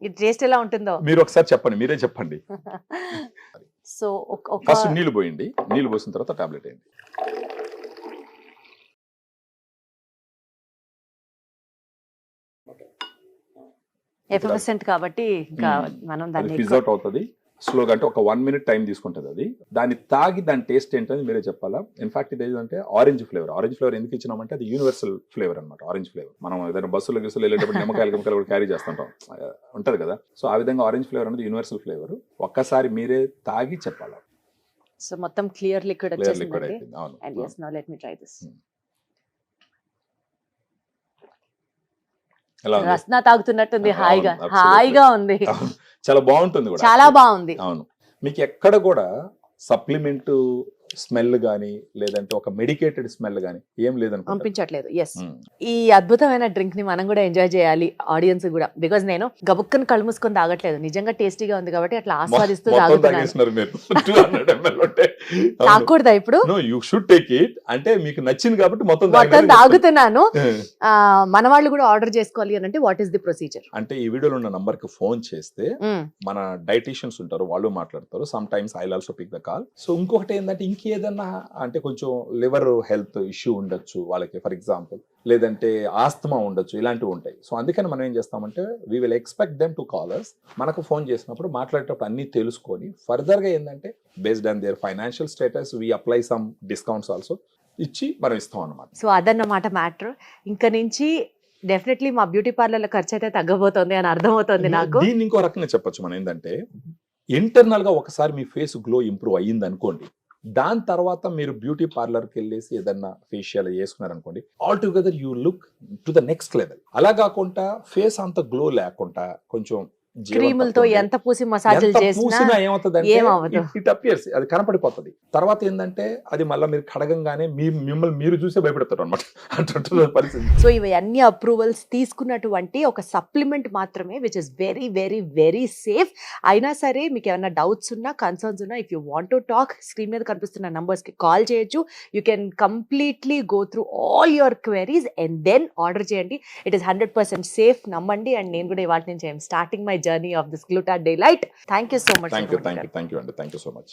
ఈ టేస్ట్ ఎలా ఉంటుందో. మీరు ఒకసారి చెప్పండి, మీరే చెప్పండి. సో ఫస్ట్ నీళ్ళు పోయండి, నీళ్ళు పోసిన తర్వాత టాబ్లెట్ వేయండి. ఎఫర్వెసెంట్ కాబట్టి ఇంకా మనం దాన్ని ఫిజ్ అవుట్ అవుతుంది స్లోగా, అంటే ఒక 1 minute టైం తీసుకుంటుంది అది. దాన్ని తాగి దాని టేస్ట్ ఏంటని మీరే చెప్పాలా. ఇన్ఫాక్ట్ ఇది ఏంటంటే ఆరెంజ్ ఫ్లేవర్ ఎందుకు ఇచ్చినామంటే అది యూనివర్సల్ ఫ్లేవర్ అనమాట. ఆరెంజ్ ఫ్లేవర్ మనం ఏదైనా బస్సులో గిస్సులు వెళ్ళేటప్పుడు నిమ్మకాయలు కూడా క్యారీ చేస్తుంటాం, ఉంటది కదా. సో ఆ విధంగా ఆరెంజ్ ఫ్లేవర్ అనేది యూనివర్సల్ ఫ్లేవర్. ఒక్కసారి మీరే తాగి చెప్పాలా. సో మొత్తం క్లియర్ లిక్విడ్ వచ్చేసింది. అవును. And yes, now let me try this. Rasna తాగుతున్నట్టుంది, హాయిగా ఉంది. చాలా బాగుంటుంది కూడా, చాలా బాగుంది. అవును. మీకు ఎక్కడ కూడా సప్లిమెంట్ స్మెల్ గానీ లేదంటే ఒక మెడికేటెడ్ స్మెల్ గానీ ఏం లేదని పంపించట్లేదు. ఎస్, ఈ అద్భుతమైన డ్రింక్ ని మనం కూడా ఎంజాయ్ చేయాలి, ఆడియన్స్ కూడా. బికాజ్ నేను గబుక్కని కళ్ళు మూసుకొని తాగట్లేదు, నిజంగా టేస్టీగా ఉంది కాబట్టి అట్లా ఆస్వాదిస్తూ తాగకూడదా ఇప్పుడు? యూ షుడ్ టేక్ ఇట్, అంటే మీకు నచ్చింది కాబట్టి మొత్తం తాగుతున్నాను. మన వాళ్ళు కూడా ఆర్డర్ చేసుకోవాలి అని అంటే వాట్ ఈస్ ది ప్రొసీజర్? అంటే ఈ వీడియోలో ఉన్న నంబర్ కి ఫోన్ చేస్తే మన డైటీషియన్స్ ఉంటారు, వాళ్ళు మాట్లాడతారు. Sometimes I also pick the call. So ఇంకొకటి ఏంటంటే ఇంకేదన్నా అంటే కొంచెం లివర్ హెల్త్ ఇష్యూ ఉండొచ్చు వాళ్ళకి, ఫర్ ఎగ్జాంపుల్, లేదంటే ఆస్తమా ఉండొచ్చు, ఇలాంటివి ఉంటాయి. సో అందుకని మనం ఏం చేస్తామంటే we will expect them to call us. మనకు ఫోన్ చేసినప్పుడు మాట్లాడేటప్పుడు అన్ని తెలుసుకొని ఫర్దర్ గా ఏంటంటే based on their financial status we apply some discounts also ఇచ్చి మనం ఇస్తాం అన్నమాట. సో అదన్నమాట మ్యాటర్. ఇంకా నుంచి డెఫినెట్లీ మా బ్యూటీ పార్లర్ల ఖర్చు అయితే తగ్గబోతోంది అని అర్థమవుతుంది నాకు. దీన్ని ఇంకో రకంగా చెప్పొచ్చు మనం ఏంటంటే ఇంటర్నల్ గా ఒకసారి మీ ఫేస్ గ్లో ఇంప్రూవ్ అయ్యింది అనుకోండి, దాని తర్వాత మీరు బ్యూటీ పార్లర్కి వెళ్ళేసి ఏదన్నా ఫేషియల్ చేసుకున్నారనుకోండి, all together you look to the next level. అలా కాకుండా ఫేస్ అంత గ్లో లేకుండా కొంచెం క్రీములతో ఎంత పూసి మసాజులు చేసినా ఏమవుతుంది, ఇట్ అపియర్స్, అది కనపడిపోతుంది. తర్వాత ఏంటంటే అది మళ్ళీ మీరు కడగంగానే మిమ్మల్ని మీరు చూసే భయపడతారు అనమాట పరిస్థితి. సో ఇవి అన్ని అప్రూవల్స్ తీసుకున్నటువంటి ఒక సప్లిమెంట్ మాత్రమే, which is very very very safe. అయినా సరే మీకు ఏమైనా డౌట్స్ ఉన్నా, కన్సర్న్స్ ఉన్నా, if you want to talk, screen మీద కనిపిస్తున్న నంబర్స్ కి కాల్ చేయొచ్చు. You can completely go through all your queries and then order చేయండి. ఇట్ ఈస్ 100% సేఫ్, నమ్మండి. అండ్ నేను కూడా ఇవాళ నుంచి I'm starting my journey of this Gluta Daylight. Thank you so much. Thank you, Andy. Thank you so much.